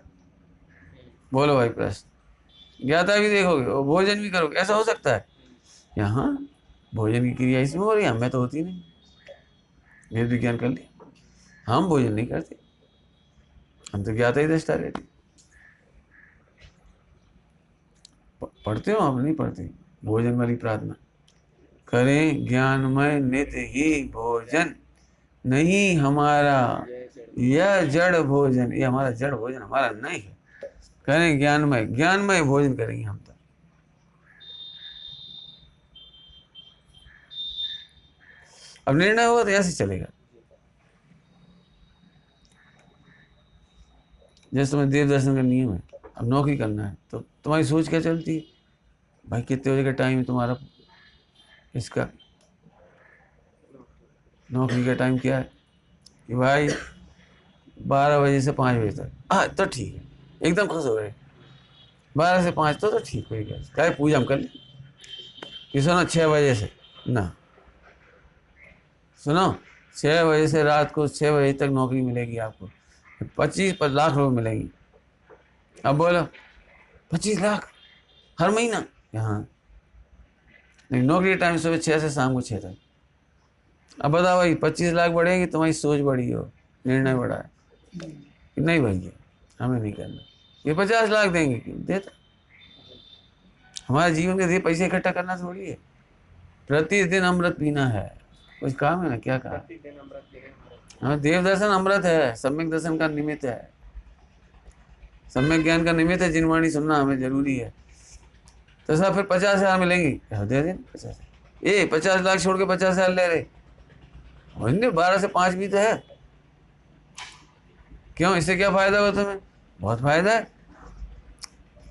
बोलो भाई प्रश्न। ज्ञाता भी देखोगे और भोजन भी करोगे, ऐसा हो सकता है? यहाँ भोजन की क्रिया इसमें हो रही है, हमें तो होती नहीं। वेद विज्ञान कर लिया, हम भोजन नहीं करते, हम तो ज्ञाता ही दृष्टा रहते। पढ़ते हो आप? नहीं पढ़ते? भोजन वाली प्रार्थना करें, ज्ञानमय नित्य ही भोजन नहीं हमारा, यह जड़ भोजन, ये हमारा जड़ भोजन हमारा नहीं है। करें ज्ञानमय, ज्ञानमय भोजन करेंगे हम तो। अब निर्णय होगा तो ऐसे चलेगा। जैसे तुम्हें देव दर्शन का नियम है, अब नौकरी करना है तो तुम्हारी सोच क्या चलती है? भाई कितने बजे का टाइम है तुम्हारा इसका? नौकरी का टाइम क्या है कि भाई 12 बजे से 5 बजे तक। हाँ तो ठीक है, एकदम खुश हो गए। 12 से 5 तो ठीक हो गया, क्या पूजा हम कर ले। कि सुनो 6 बजे से ना, सुनो 6 बजे से रात को 6 बजे तक नौकरी मिलेगी आपको, 25 लाख रुपए मिलेंगी। अब बोलो 25 लाख हर महीना यहाँ, नहीं नौकरी टाइम सुबह 6 से शाम को 6 तक। अब बताओ भाई 25 लाख बढ़ेगी, तुम्हारी सोच बढ़ी हो, निर्णय बढ़ा है कि नहीं भैया हमें नहीं करना। ये 50 लाख देंगे क्यों देते? हमारे जीवन के लिए पैसे इकट्ठा करना थोड़ी है, प्रतिदिन अमृत पीना है। कुछ काम है ना, क्या कहा? हाँ देव दर्शन अमृत है, सम्यक दर्शन का निमित्त है, सम्यक ज्ञान का निमित्त है। जिनवाणी सुनना हमें जरूरी है। तो सब फिर 50,000 मिलेंगी, दे दें 50। 50 लाख छोड़ के 50,000 ले रहे, 12 से 5 भी तो है। क्यों? इससे क्या फायदा हुआ तुम्हें? बहुत फायदा है।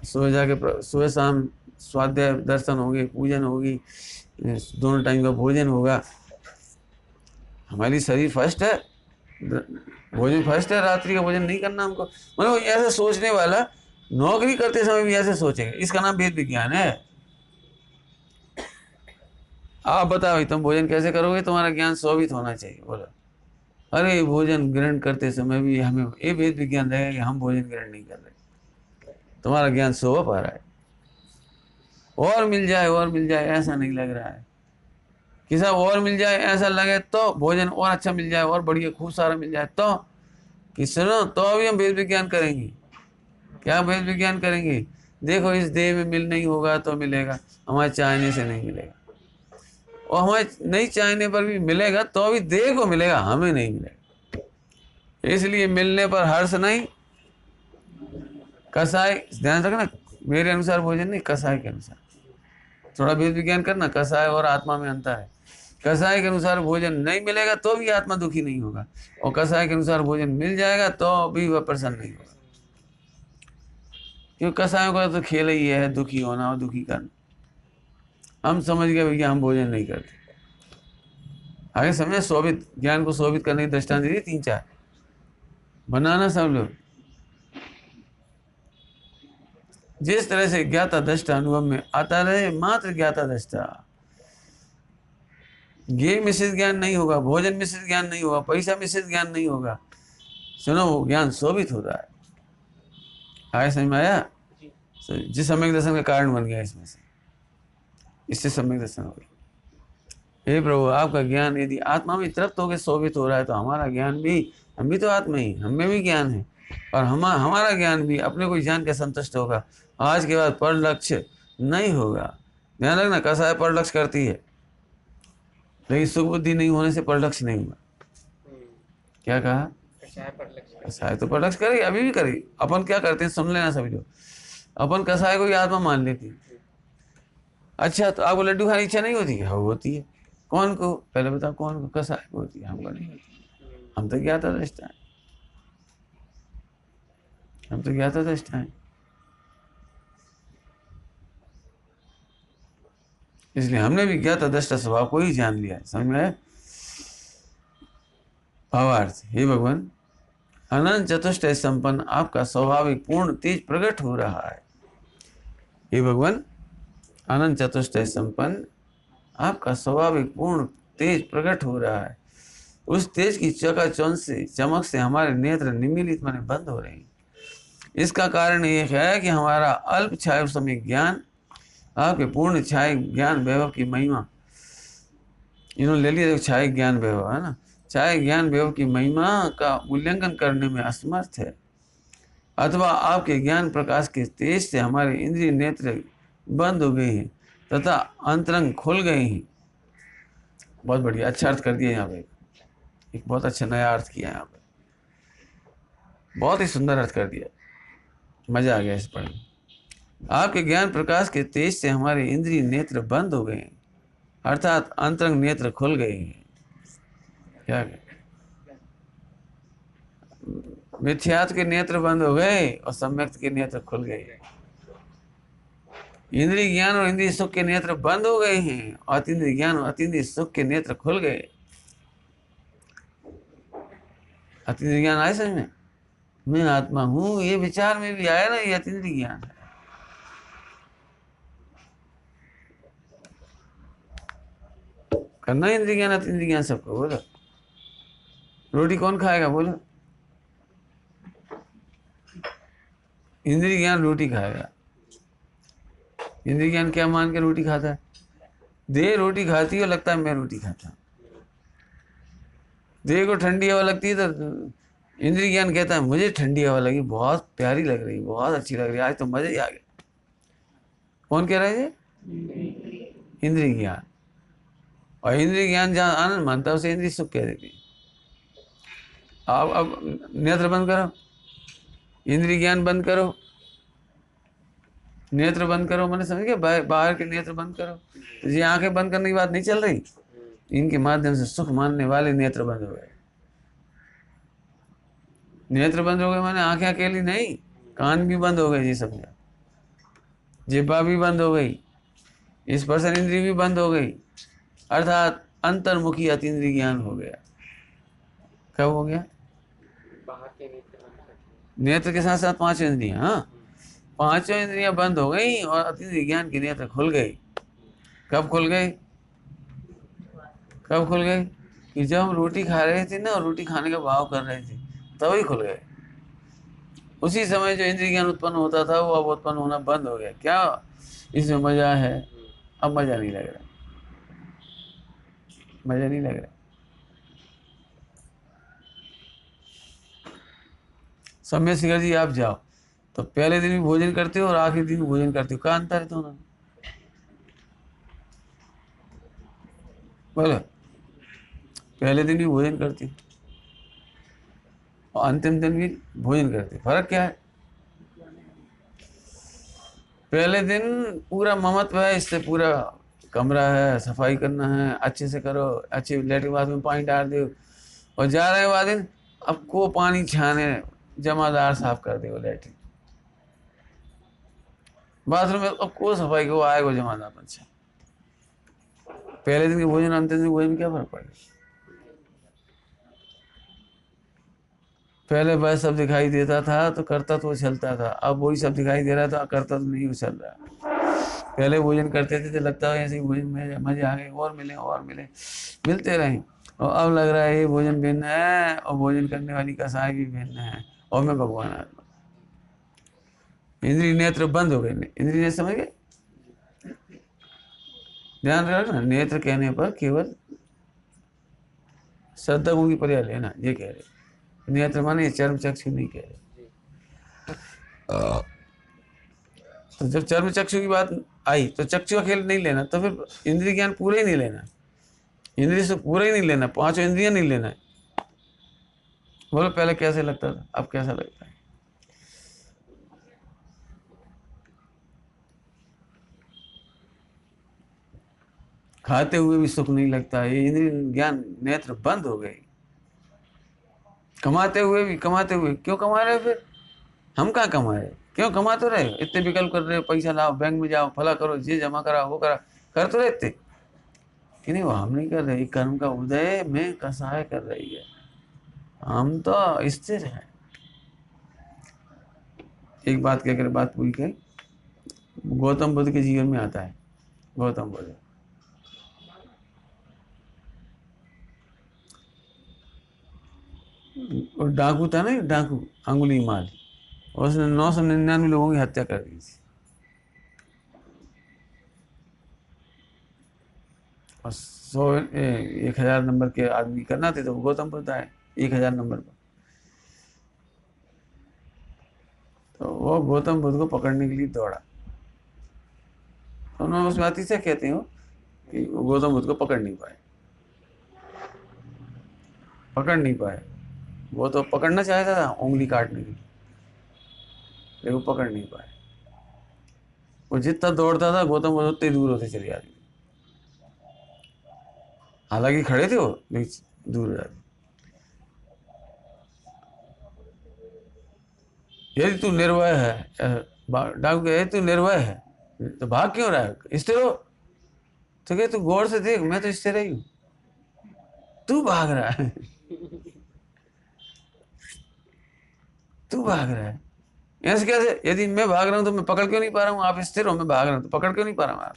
सुबह जाके सुबह शाम स्वाध्याय दर्शन होंगे, पूजन होगी, दोनों टाइम का भोजन होगा। हमारी शरीर फर्स्ट है, भोजन फर्स्ट है, रात्रि का भोजन नहीं करना हमको। मतलब ऐसे सोचने वाला नौकरी करते समय भी ऐसे सोचेगा, इसका नाम वेद विज्ञान है। आप बताओ तुम भोजन कैसे करोगे? तुम्हारा ज्ञान शोभित होना चाहिए। बोलो अरे भोजन ग्रहण करते समय भी हमें ये वेद विज्ञान रहेगा कि हम भोजन ग्रहण नहीं कर रहे, तुम्हारा ज्ञान शोभा पा रहा है। और मिल जाए, और मिल जाए ऐसा नहीं लग रहा है कि साहब और मिल जाए ऐसा लगे तो, भोजन और अच्छा मिल जाए और बढ़िया खूब सारा मिल जाए तो, कि सुनो तो अभी हम वेद विज्ञान करेंगे। क्या वेद विज्ञान करेंगे? देखो इस देह में मिल नहीं होगा तो मिलेगा, हमारे चाहने से नहीं मिलेगा, और हमारे नहीं चाहने पर भी मिलेगा तो अभी देह को मिलेगा, हमें नहीं मिलेगा। इसलिए मिलने पर हर्ष नहीं, कसाय ध्यान रखना, मेरे अनुसार भोजन नहीं, कसाय के अनुसार। थोड़ा वेद विज्ञान करना, कसाय और आत्मा में अंतर है। कसाय के अनुसार भोजन नहीं मिलेगा तो भी आत्मा दुखी नहीं होगा, और कसाय के अनुसार भोजन मिल जाएगा तो भी वह प्रसन्न नहीं होगा। क्योंकि कसायों का तो खेल ही है दुखी होना और दुखी करना। हम समझ गए भैया हम भोजन नहीं करते। आगे समझे, शोभित ज्ञान को शोभित करने की दृष्टांत दी 3-4 बनाना सब लोग। जिस तरह से ज्ञाता दृष्टा अनुभव में आता रहे, मात्र ज्ञाता दृष्टा, ये मिश्रित ज्ञान नहीं होगा, भोजन मिश्रित ज्ञान नहीं होगा, पैसा मिश्रित ज्ञान नहीं होगा। सुनो वो ज्ञान शोभित हो रहा है। आगे समझ में आया? जिस सम्यक दर्शन का कारण बन गया इसमें से, इससे सम्यक दर्शन हो गया। हे प्रभु आपका ज्ञान यदि आत्मा में तृप्त होकर शोभित हो रहा है तो हमारा ज्ञान भी, हम भी तो आत्मा ही, हमें भी ज्ञान है, और हमारा ज्ञान भी अपने को जान के संतुष्ट होगा। आज के बाद पर लक्ष्य नहीं होगा। ध्यान रखना, कसाय पर लक्ष्य करती है, लेकिन सुख बुद्धि नहीं होने से पर लक्ष्य नहीं हुआ। क्या कहा? कसाय तो पर लक्ष्य करेगी, अभी भी करेगी। अपन क्या करते हैं सुन लेना सभी लोग, अपन कसाय को ही आत्मा मान लेती है। अच्छा तो आपको लड्डू खाने की इच्छा नहीं होती है? हाँ होती है। कौन को? पहले बताओ कौन को? कसाई को होती है, हमको नहीं होती। हम तो ज्ञाता दृष्टा है, हम तो ज्ञाता दृष्टा है। इसलिए हमने भी ज्ञाता दृष्टा स्वभाव को ही जान लिया है। समझ में आया? भावार्थ, हे भगवान, अनंत चतुष्टय संपन्न आपका स्वाभाविक पूर्ण तेज प्रकट हो रहा है। हे भगवान, अनंत चतुष्टय संपन्न आपका स्वाभाविक पूर्ण तेज प्रकट हो रहा है। उस तेज की चकाचौंध से, चमक से हमारे नेत्र निमीलित माने बंद हो रहे हैं। इसका कारण यह है कि हमारा अल्प छाया समय ज्ञान, आपके पूर्ण छाया ज्ञान वैभव की महिमा, इन्होंने ले लिया छाया ज्ञान वैभव, है ना, छाया ज्ञान वैभव की महिमा का मूल्यांकन करने में असमर्थ है। अथवा आपके ज्ञान प्रकाश के तेज से हमारे इंद्रिय नेत्र बंद हो गए हैं तथा अंतरंग खुल गए हैं। बहुत बढ़िया, अच्छा अर्थ कर दिया यहाँ पे, एक बहुत अच्छा नया अर्थ किया यहाँ पे, बहुत ही सुंदर अर्थ कर दिया, मजा आ गया इस पर। आपके ज्ञान प्रकाश के तेज से हमारे इंद्रिय नेत्र बंद हो गए हैं, अर्थात अंतरंग नेत्र खुल गए हैं। क्या मिथ्यात्व के नेत्र बंद हो गए और सम्यक्त के नेत्र खुल गए। इंद्रिय ज्ञान और इंद्रिय सुख के नेत्र बंद हो गए हैं, अतीन्द्रिय ज्ञान और अतीन्द्रिय सुख के नेत्र खुल गए। अतीन्द्रिय ज्ञान आए समझ में? मैं आत्मा हूं, ये विचार में भी आया ना, ये अतीन्द्रिय ज्ञान है। करना इंद्रिय ज्ञान अतीन्द्रिय ज्ञान सबको। बोलो रोटी कौन खाएगा? बोलो इंद्रिय ज्ञान रोटी खाएगा। इंद्रिय ज्ञान क्या मान के रोटी खाता है? देह रोटी खाती है, लगता है मैं रोटी खाता हूं। देह को ठंडी हवा लगती है तो इंद्रिय ज्ञान कहता है मुझे ठंडी हवा लगी, बहुत प्यारी लग रही, बहुत अच्छी लग रही, आज तो मजा ही आ गया। कौन कह रहा है ये? इंद्रिय ज्ञान। और इंद्रिय ज्ञान जहाँ आनंद मानता है उसे इंद्रिय सुख कह देती है। अब नेत्र बंद करो, इंद्रिय ज्ञान बंद करो, नेत्र बंद करो, मैंने समझ गया, बाहर के नेत्र बंद करो। तो ये आंखें बंद करने की बात नहीं चल रही, इनके माध्यम से सुख मानने वाले नेत्र बंद हो गए। नेत्र बंद हो गए माने आंखें अकेली नहीं, कान भी बंद हो गए जी, समझा, जिह्वा भी बंद हो गई, स्पर्शन इंद्रिय भी बंद हो गई, अर्थात अंतर्मुखी अतीन्द्रिय ज्ञान हो गया। कब हो गया? नेत्र के साथ साथ पांचों इंद्रियां, हाँ, पांचों इंद्रियां बंद हो गई और अतीन्द्रिय ज्ञान के नेत्र खुल गए। कब खुल गए? कब खुल गए? कि जब हम रोटी खा रहे थे ना और रोटी खाने का भाव कर रहे थे तभी खुल गए। उसी समय जो इंद्रिय ज्ञान उत्पन्न होता था वो अब उत्पन्न होना बंद हो गया। क्या इसमें मजा है? अब मजा नहीं लग रहा, मजा नहीं लग रहा। समय शिखर जी आप जाओ तो पहले दिन भी भोजन करते हो और आखिरी दिन भी भोजन करते हो, क्या अंतर है दोनों? बोलो, पहले दिन भी भोजन करते हो और अंतिम दिन भी भोजन करते हो, फर्क क्या है? पहले दिन पूरा ममत्व है, इससे पूरा कमरा है, सफाई करना है, अच्छे से करो, अच्छे लेटरिन बाथरूम पानी डाल दो, और जा रहे हो दिन अब को पानी छाने जमादार साफ कर दो लेटरिन बाथरूम में, अब को सफाई को आएगा जमादार। अच्छा, पहले दिन के भोजन अंतिम दिन के भोजन में क्या फर्क पड़ेगा? पहले वह सब दिखाई देता था तो करता तो चलता था, अब वही सब दिखाई दे रहा था, करता तो नहीं चल रहा। पहले भोजन करते थे तो लगता है ऐसे ही भोजन में मजे आ गए, और मिले और मिले, मिलते रहे, और अब लग रहा है ये भोजन भिन्न है और भोजन करने वाली कसाई भी भिन्न है और मैं भगवान आत्मा। इंद्रिय नेत्र बंद हो गए। इंद्रिय नेत्र समझ गए? ध्यान रखना, नेत्र कहने पर केवल श्रद्धा गुण की पर्याय लेना, ये कह रहे। नेत्र माने ये चर्म चक्षु नहीं कह रहे। तो जब चर्म चक्षु की बात आई तो चक्षु अकेले नहीं लेना, तो फिर इंद्रिय ज्ञान पूरा ही नहीं लेना, इंद्रिय से पूरा ही नहीं लेना, पांचों इंद्रियां नहीं लेना है। बोलो पहले कैसे लगता था, अब कैसा लगता है? खाते हुए भी सुख नहीं लगता, ये इंद्रिय ज्ञान नेत्र बंद हो गई। कमाते हुए भी, कमाते हुए क्यों कमा रहे हो फिर? हम कहाँ कमा रहे, क्यों कमा तो रहे हो? इतने विकल्प कर रहे हो, पैसा लाओ, बैंक में जाओ, फला करो, ये जमा करा, वो करा, कर तो रहते कि नहीं? वो हम नहीं कर रहे, कर्म का उदय में कसाय कर रही है, हम तो स्थिर है। एक बात कहकर बात पूरी करी। गौतम बुद्ध के जीवन में आता है, गौतम बुद्ध और डाकू था ना, डाकू अंगुली माल, उसने 999 लोगों की हत्या कर दी थी। और 1000 नंबर के आदमी करना थे तो गौतम बुद्ध आए 1000 नंबर पर। तो वो गौतम बुद्ध को पकड़ने के लिए दौड़ा। तो उन्होंने उस बात से कहते हो कि वो गौतम बुद्ध को पकड़ नहीं पाए, पकड़ नहीं पाए। वो तो पकड़ना चाहता था उंगली काटने की, लेकिन वो पकड़ नहीं पाए। वो जितना दौड़ता था गौतम बुद्ध उतने दूर होते चले जाते, हालांकि खड़े थे वो, लेकिन दूर हो जाते। यदि तू निर्भय है, डाकू कहे तू निर्भय है तो भाग क्यों रहा है, स्थिर हो। तो कहे तू गौर से देख, मैं तो स्थिर ही हूं, तू भाग रहा है, तू भाग रहा है। ऐसे कैसे? यदि मैं भाग रहा हूं तो मैं पकड़ क्यों नहीं पा रहा हूं? आप स्थिर हो, मैं भाग रहा हूं तो पकड़ क्यों नहीं पा रहा हूं आप?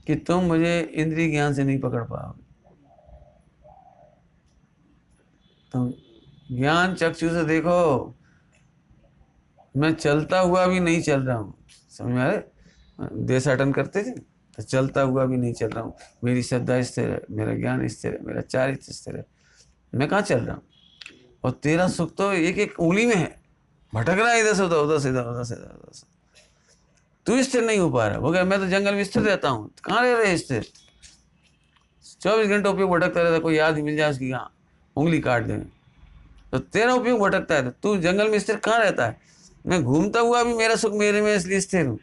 कि तुम मुझे इंद्रिय ज्ञान से नहीं पकड़ पाओगे, तुम ज्ञान चक्षु से देखो। मैं चलता हुआ भी नहीं चल रहा हूँ, समझ में आ रहा? देशाटन करते थे तो चलता हुआ भी नहीं चल रहा हूँ, मेरी श्रद्धा स्थिर है, मेरा ज्ञान स्थिर है, मेरा चारित्र स्थिर है, मैं कहाँ चल रहा हूँ? और तेरा सुख तो एक एक उंगली में है, भटक रहा है इधर से उधर, उधर से इधर, उधर से इधर, उधर से। तू स्थिर नहीं हो पा रहा। वो कह मैं तो जंगल में स्थिर रहता हूँ। कहाँ रह रहे स्थिर? 24 घंटे उपयोग भटकता रहता, कोई याद मिल जाए उसकी हाँ उंगली काट दें, तो तेरा उपयोग भटकता है। तू जंगल में स्थिर कहाँ रहता है? मैं घूमता हुआ भी मेरा सुख मेरे में, इसलिए स्थिर हूँ।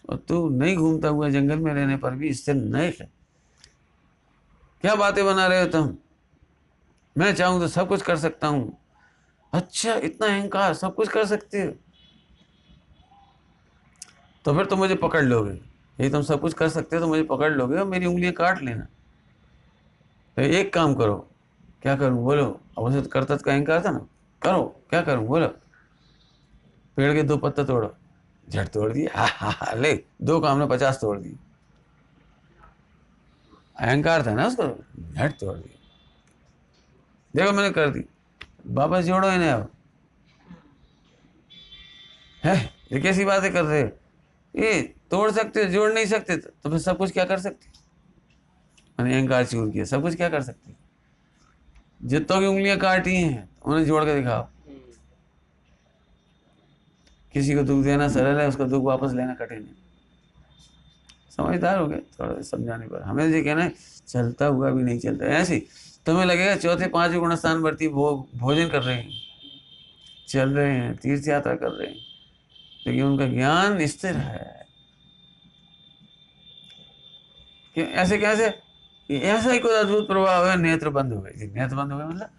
और तू नहीं घूमता हुआ जंगल में रहने पर भी स्थिर नहीं है। क्या बातें बना रहे हो तुम? मैं चाहूं तो सब कुछ कर सकता हूं। अच्छा, इतना अहंकार, सब कुछ कर सकते हो तो फिर तुम मुझे पकड़ लोगे। यदि तुम सब कुछ कर सकते हो तो मुझे पकड़ लोगे और मेरी उंगलियां काट लेना। तो एक काम करो। क्या करूं बोलो? अब उसे तो करतत का अहंकार था ना, करो क्या करूं बोलो? पेड़ के 2 पत्ते तोड़ो, झट तोड़ दिए, हा ले 2 काम में 50 तोड़ दिए। अहंकार था ना उसको, झट तोड़ दिए। देखो मैंने कर दी, वापस जोड़ो इन्हें। अब है ये कैसी बातें कर रहे हो? ये तोड़ सकते हो, जोड़ नहीं सकते तो फिर सब कुछ क्या कर सकते? मैंने अहंकार चूर किया, सब कुछ क्या कर सकते? जितों की उंगलियां काटी हैं उन्हें जोड़ के दिखाओ। किसी को दुख देना सरल है, उसका दुख वापस लेना कठिन है। समझदार हो गए थोड़ा समझाने पर। हमें ये कहना है चलता हुआ भी नहीं चलता। ऐसे ही तुम्हें लगेगा चौथे 5वें गुणस्थान वर्ती भोजन कर रहे हैं, चल रहे हैं, तीर्थ यात्रा कर रहे हैं, लेकिन उनका ज्ञान स्थिर है। ऐसे कैसे? ऐसा ही कोई अद्भुत प्रभाव है, नेत्र बंद हो गए। नेत्र बंद हो गए मतलब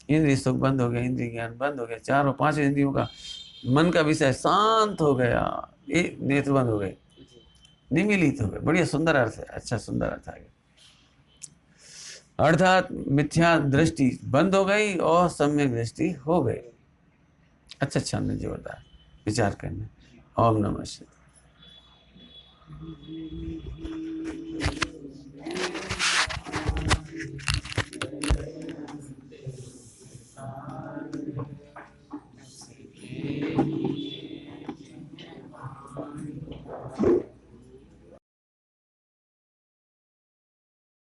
इंद्रिय सुख बंद हो गया, इंद्रिय ज्ञान बंद हो गया, 4 और 5 इंद्रियों का मन का विषय शांत हो गया, ये नेत्र बंद हो गए, निमिलित हो गए। बढ़िया सुंदर अर्थ है, अच्छा सुंदर अर्थ आ गया। अर्थात मिथ्या दृष्टि बंद हो गई और सम्यक दृष्टि हो गई। अच्छा छंद, जोरदार विचार करना। ओम नमः शिवाय।